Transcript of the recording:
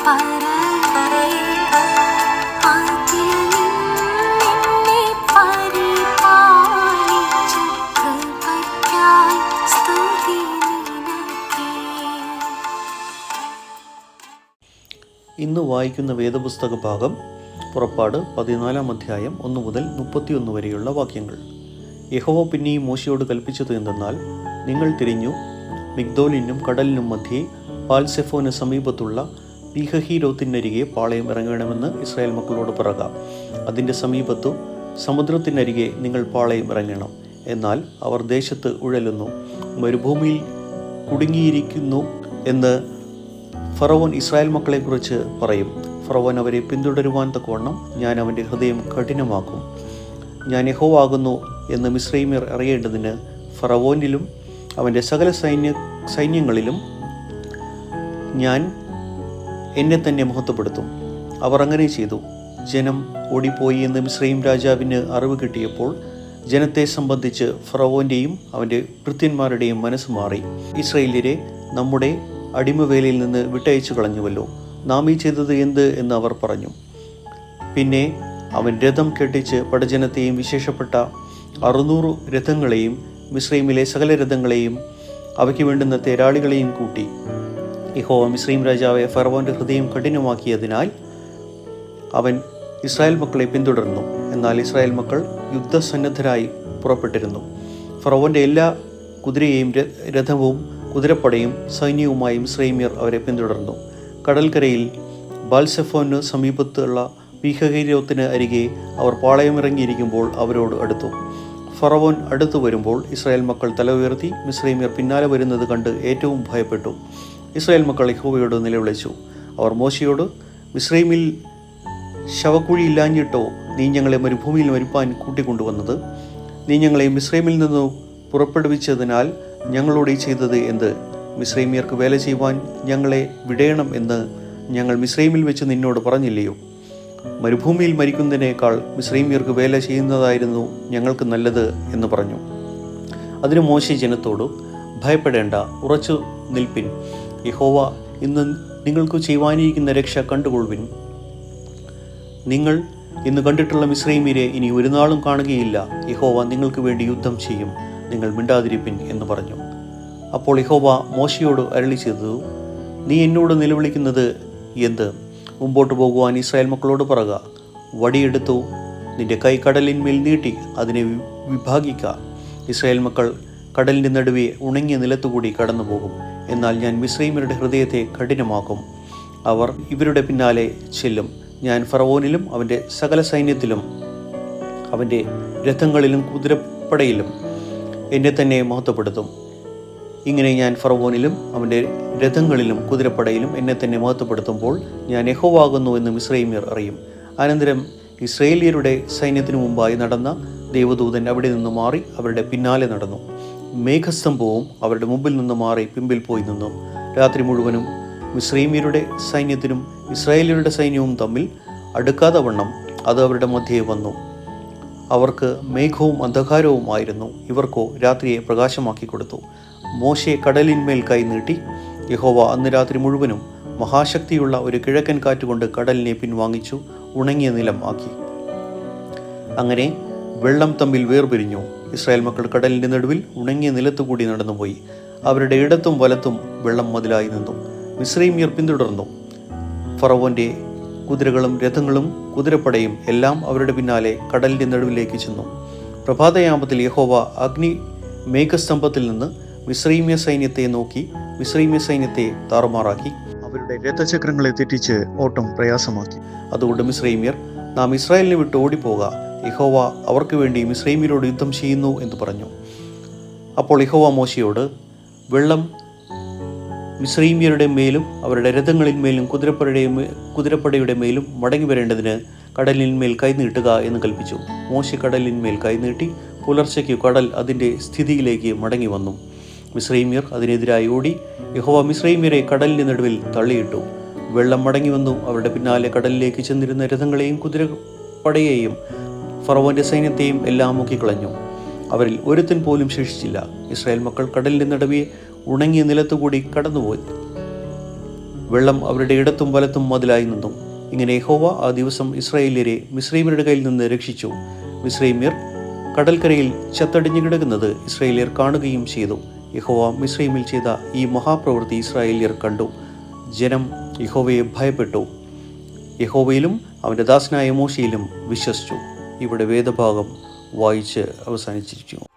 ഇന്ന് വായിക്കുന്ന വേദപുസ്തക ഭാഗം പുറപ്പാട് 14 അധ്യായം 1 മുതൽ 31 വരെയുള്ള വാക്യങ്ങൾ. യഹോവ പിന്നെയും മോശയോട് കൽപ്പിച്ചത് എന്തെന്നാൽ, നിങ്ങൾ തിരിഞ്ഞു മിഗ്ദോലിനും കടലിനും മധ്യേ ബാൽസെഫോന് സമീപത്തുള്ള പീഹഹീരോത്തിനരികെ പാളയം ഇറങ്ങണമെന്ന് ഇസ്രായേൽ മക്കളോട് പറക. അതിൻ്റെ സമീപത്തു സമുദ്രത്തിനരികെ നിങ്ങൾ പാളയം ഇറങ്ങണം. എന്നാൽ അവർ ദേശത്ത് ഉഴലുന്നു, മരുഭൂമിയിൽ കുടുങ്ങിയിരിക്കുന്നു എന്ന് ഫറവോൻ ഇസ്രായേൽ മക്കളെക്കുറിച്ച് പറയും. ഫറവോൻ അവരെ പിന്തുടരുവാൻ തക്കവണ്ണം ഞാൻ അവൻ്റെ ഹൃദയം കഠിനമാക്കും. ഞാൻ യഹോവ ആകുന്നു എന്ന് മിസ്രയീമ്യർ അറിയേണ്ടതിന് ഫറവോനിലും അവൻ്റെ സകല സൈന്യങ്ങളിലും ഞാൻ എന്നെ തന്നെ മഹത്വപ്പെടുത്തും. അവർ അങ്ങനെ ചെയ്തു. ജനം ഓടിപ്പോയി എന്ന് മിസ്രയീം രാജാവിന് അറിവ് കിട്ടിയപ്പോൾ ജനത്തെ സംബന്ധിച്ച് ഫറവോൻ്റെയും അവൻ്റെ ഭൃത്യന്മാരുടെയും മനസ്സ് മാറി. ഇസ്രായേല്യരെ നമ്മുടെ അടിമവേലയിൽ നിന്ന് വിട്ടയച്ചു കളഞ്ഞുവല്ലോ, നാം ഈ ചെയ്തത് എന്ത് എന്ന് അവർ പറഞ്ഞു. പിന്നെ അവൻ രഥം കെട്ടിച്ച് പടജനത്തെയും വിശേഷപ്പെട്ട 600 രഥങ്ങളെയും മിസ്രയീമിലെ സകല രഥങ്ങളെയും അവയ്ക്ക് വേണ്ടുന്ന തേരാളികളെയും കൂട്ടി. യഹോവ മിസ്രയീം രാജാവെ ഫറവോൻ്റെ ഹൃദയം കഠിനമാക്കിയതിനാൽ അവൻ ഇസ്രായേൽ മക്കളെ പിന്തുടർന്നു. എന്നാൽ ഇസ്രായേൽ മക്കൾ യുദ്ധസന്നദ്ധരായി പുറപ്പെട്ടിരുന്നു. ഫറവോൻ്റെ എല്ലാ കുതിരയെയും രഥവും കുതിരപ്പടയും സൈന്യവുമായി മിസ്രയീമ്യർ അവരെ പിന്തുടർന്നു. കടൽക്കരയിൽ ബാൽസെഫോന് സമീപത്തുള്ള പീഹഹീരോത്തിന് അരികെ അവർ പാളയമിറങ്ങിയിരിക്കുമ്പോൾ അവരോട് അടുത്തു. ഫറവോൻ അടുത്തു വരുമ്പോൾ ഇസ്രായേൽ മക്കൾ തല ഉയർത്തി. മിസ്രയീമ്യർ പിന്നാലെ വരുന്നത് കണ്ട് ഏറ്റവും ഭയപ്പെട്ടു. ഇസ്രായേൽ മക്കൾ യഹോവയോട് നിലവിളിച്ചു. അവർ മോശയോട്, മിസ്രയീമിൽ ശവക്കുഴി ഇല്ലാഞ്ഞിട്ടോ നീ ഞങ്ങളെ മരുഭൂമിയിൽ മരിപ്പാൻ കൂട്ടിക്കൊണ്ടുവന്നത്? നീ ഞങ്ങളെ മിസ്രയീമിൽ നിന്ന് പുറപ്പെടുവിച്ചതിനാൽ ഞങ്ങളോട് ഈ ചെയ്തത് എന്ത്? മിസ്രയീമ്യർക്ക് വേല ചെയ്യുവാൻ ഞങ്ങളെ വിടേണം എന്ന് ഞങ്ങൾ മിസ്രയീമിൽ വെച്ച് നിന്നോട് പറഞ്ഞില്ലയോ? മരുഭൂമിയിൽ മരിക്കുന്നതിനേക്കാൾ മിസ്രയീമ്യർക്ക് വേല ചെയ്യുന്നതായിരുന്നു ഞങ്ങൾക്ക് നല്ലത് എന്ന് പറഞ്ഞു. അതിന് മോശെ ജനത്തോട്, ഭയപ്പെടേണ്ട, ഉറച്ചു നിൽപ്പിൻ. യഹോവ ഇന്ന് നിങ്ങൾക്ക് ചെയ്യുവാനിരിക്കുന്ന രക്ഷ കണ്ടുകൊള്ളുവിൻ. നിങ്ങൾ ഇന്ന് കണ്ടിട്ടുള്ള മിസ്രയീമ്യരെ ഇനി ഒരു നാളും കാണുകയില്ല. യഹോവ നിങ്ങൾക്ക് വേണ്ടി യുദ്ധം ചെയ്യും, നിങ്ങൾ മിണ്ടാതിരിപ്പിൻ എന്ന് പറഞ്ഞു. അപ്പോൾ യഹോവ മോശയോട് അരുളി ചെയ്തു, നീ എന്നോട് നിലവിളിക്കുന്നത് എന്ത്? മുമ്പോട്ട് പോകുവാൻ ഇസ്രായേൽ മക്കളോട് പറക. വടിയെടുത്തു നിന്റെ കൈ കടലിന്മേൽ നീട്ടി അതിനെ വിഭാഗിക്ക. ഇസ്രായേൽ മക്കൾ കടലിൻ്റെ നടുവെ ഉണങ്ങിയ നിലത്തുകൂടി കടന്നു പോകും. എന്നാൽ ഞാൻ മിസ്രയീമ്യരുടെ ഹൃദയത്തെ കഠിനമാക്കും. അവർ ഇവരുടെ പിന്നാലെ ചെല്ലും. ഞാൻ ഫറവോനിലും അവൻ്റെ സകല സൈന്യത്തിലും അവൻ്റെ രഥങ്ങളിലും കുതിരപ്പടയിലും എന്നെ തന്നെ മഹത്വപ്പെടുത്തും. ഇങ്ങനെ ഞാൻ ഫറവോനിലും അവൻ്റെ രഥങ്ങളിലും കുതിരപ്പടയിലും എന്നെ തന്നെ മഹത്വപ്പെടുത്തുമ്പോൾ ഞാൻ യഹോവ ആകുന്നു എന്ന് മിസ്രയീമ്യർ അറിയും. അനന്തരം ഇസ്രായേല്യരുടെ സൈന്യത്തിനു മുമ്പായി നടന്ന ദൈവദൂതൻ അവിടെ നിന്ന് മാറി അവരുടെ പിന്നാലെ നടന്നു. മേഘസ്തംഭവും അവരുടെ മുമ്പിൽ നിന്ന് മാറി പിമ്പിൽ പോയി നിന്നു. രാത്രി മുഴുവനും മിസ്രയീമ്യരുടെ സൈന്യത്തിനും ഇസ്രായേല്യരുടെ സൈന്യവും തമ്മിൽ അടുക്കാതെ വണ്ണം അത് അവരുടെ മധ്യേ വന്നു. അവർക്ക് മേഘവും അന്ധകാരവും ആയിരുന്നു, ഇവർക്കോ രാത്രിയെ പ്രകാശമാക്കി കൊടുത്തു. മോശെ കടലിന്മേൽ കൈ നീട്ടി. യഹോവ അന്ന് രാത്രി മുഴുവനും മഹാശക്തിയുള്ള ഒരു കിഴക്കൻ കാറ്റുകൊണ്ട് കടലിനെ പിൻവാങ്ങിച്ചു ഉണങ്ങിയ നിലം ആക്കി. അങ്ങനെ വെള്ളം തമ്മിൽ വേർപിരിഞ്ഞു. ഇസ്രായേൽ മക്കൾ കടലിൻ്റെ നടുവിൽ ഉണങ്ങിയ നിലത്തുകൂടി നടന്നുപോയി. അവരുടെ ഇടത്തും വലത്തും വെള്ളം മതിലായി നിന്നു. മിസ്രയീമ്യർ പിന്തുടർന്നു. ഫറവോൻ്റെ കുതിരകളും രഥങ്ങളും കുതിരപ്പടയും എല്ലാം അവരുടെ പിന്നാലെ കടലിൻ്റെ നടുവിലേക്ക് ചെന്നു. പ്രഭാതയാമത്തിൽ യഹോവ അഗ്നി മേഘസ്തംഭത്തിൽ നിന്ന് മിസ്രയീമ്യ സൈന്യത്തെ നോക്കി മിസ്രയീമ്യ സൈന്യത്തെ താറുമാറാക്കി. അവരുടെ രഥചക്രങ്ങളെ തെറ്റിച്ച് ഓട്ടം പ്രയാസമാക്കി. അതുകൊണ്ട് മിസ്രയീമ്യർ, നാം ഇസ്രായേലിനെ വിട്ട് ഓടിപ്പോക, യഹോവ അവർക്ക് വേണ്ടി മിസ്രയീമ്യരോട് യുദ്ധം ചെയ്യുന്നു എന്ന് പറഞ്ഞു. അപ്പോൾ യഹോവ മോശയോട്, വെള്ളം മിസ്രയീമ്യരുടെ മേലും അവരുടെ രഥങ്ങളിന്മേലും കുതിരപ്പടയുടെ മേലും മടങ്ങി വരേണ്ടതിന് കടലിന്മേൽ കൈനീട്ടുക എന്ന് കൽപ്പിച്ചു. മോശെ കടലിന്മേൽ കൈനീട്ടി. പുലർച്ചയ്ക്ക് കടൽ അതിൻ്റെ സ്ഥിതിയിലേക്ക് മടങ്ങി വന്നു. മിസ്രയീമ്യർ അതിനെതിരായി ഓടി. യഹോവ മിസ്രയീമ്യരെ കടലിൻ്റെ നടുവിൽ തള്ളിയിട്ടു. വെള്ളം മടങ്ങി വന്നു. അവരുടെ പിന്നാലെ കടലിലേക്ക് ചെന്നിരുന്ന രഥങ്ങളെയും കുതിരപ്പടയെയും ഫറവോൻ്റെ സൈന്യത്തെയും എല്ലാം മുക്കിക്കളഞ്ഞു. അവരിൽ ഒരുത്തൻ പോലും ശേഷിച്ചില്ല. ഇസ്രായേൽ മക്കൾ കടലിൻ്റെ നടുവെ ഉണങ്ങിയ നിലത്തുകൂടി കടന്നുപോയി. വെള്ളം അവരുടെ ഇടത്തും വലത്തും മതിലായി നിന്നു. ഇങ്ങനെ യഹോവ ആ ദിവസം ഇസ്രായേല്യരെ മിസ്രയീമ്യരുടെ കയ്യിൽ നിന്ന് രക്ഷിച്ചു. മിസ്രയീമ്യർ കടൽക്കരയിൽ ചത്തടിഞ്ഞു കിടക്കുന്നത് ഇസ്രായേല്യർ കാണുകയും ചെയ്തു. യഹോവ മിസ്രയീമിൽ ചെയ്ത ഈ മഹാപ്രവൃത്തി ഇസ്രായേല്യർ കണ്ടു. ജനം യഹോവയെ ഭയപ്പെട്ടു. യഹോവയിലും അവൻ്റെ ദാസനായ മോശയിലും വിശ്വസിച്ചു. ഇവിടെ വേദഭാഗം വായിച്ച് അവസാനിച്ചിരിക്കുന്നു.